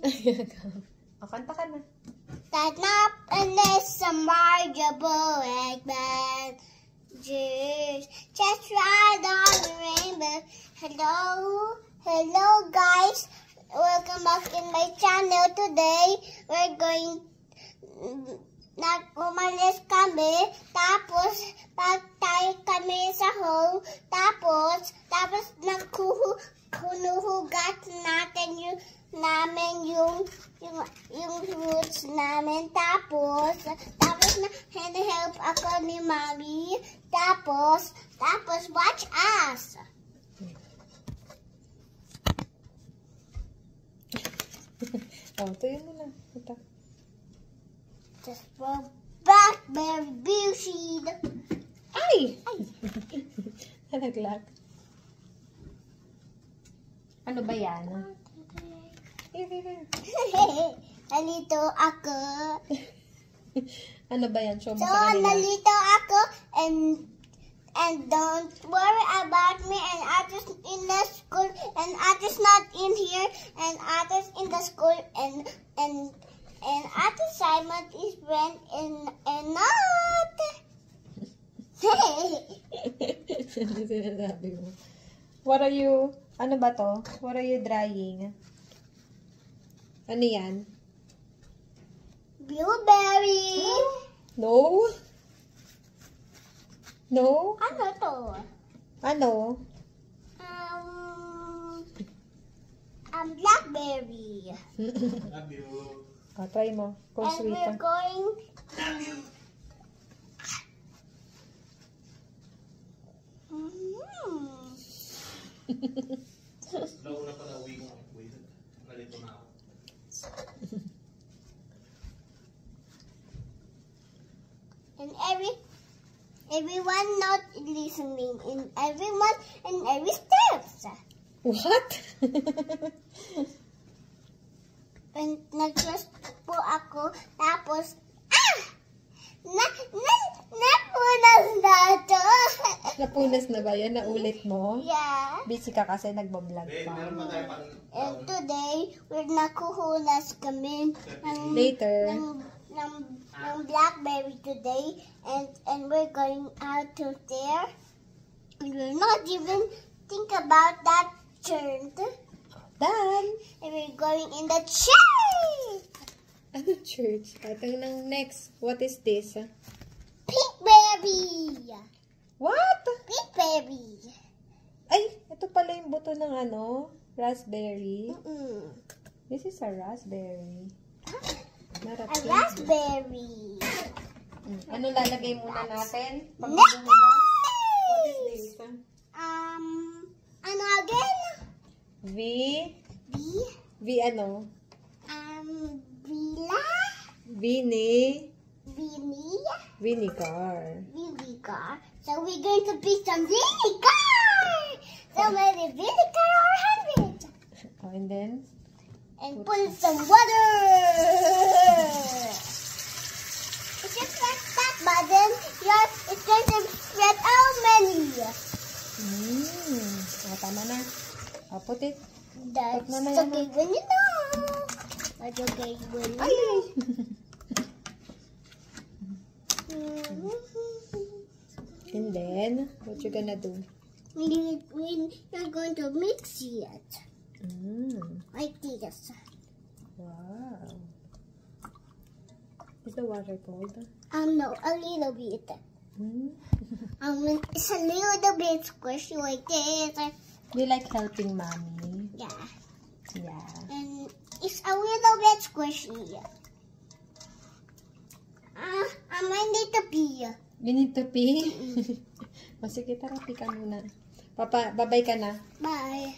O, kanta ka na. Tighten up and let's margeable egg band. Just ride on the rainbow. Hello guys. Welcome back in my channel. Today, we're going umalis kami, tapos pagtay kami sa home, tapos hinuhugas natin yung fruits namin, tapos na help ako ni Mommy, tapos watch us. Oh, tuyo mo na. Ito. Just for blackberry bee seed. Ay! Nalaglag. Ano ba yan? Nalito ako. Ano ba yan? Show mo So, sa kanila. nalito ako and don't worry about me, and others in the school, and others not in here, and others in the school, and other Simon is friend and not. Ano sinasabi mo? What are you, ano ba to? What are you drying? Ano yan? Blueberry. No? No? Ano to? Ano? Blackberry. Love you. Oh, try mo. Kung And sweet. we're going. Nauna pa na uwi ko. Nalito na ako. And everyone not listening, and everyone and every steps. What? And nag-trust po ako, tapos napunas na to. Napunas na ba yan? Naulit mo? Yeah. Busy ka kasi nagbablog Meron pa. pa tayo pang... And today, we're nakuhulas kami Later. ng blackberry today, and we're going out to there. And we're not even think about that turn. Done! And we're going in the church. Ano church? Ito ng next. What is this? Pinkberry. What? Pinkberry. Ay, ito pala yung buto ng ano? Raspberry. This is a raspberry. Not a A pink. raspberry. Ano lalagay muna natin? Pag Next! What is this? Ano again? V? B. V ano? Vila. Vini? Vini. Vinegar. Vinegar. So we're going to be some vinegar. So many vinegar or 100. Oh, and then? And put some water. It's just like that, but then it's going to spread how many? Oh, tama na. Oh, put it. That's Put na yan, okay when you know. That's okay when you Ay, ay. know. And then, what you gonna do? You're going to mix it like this. Wow. Is the water cold? No, a little bit. It's a little bit squishy like this. You like helping mommy? Yeah. Yeah. And it's a little bit squishy. I need to pee. You need to pee? O sige, tara, pee ka muna. Papa, babay ka na. Bye.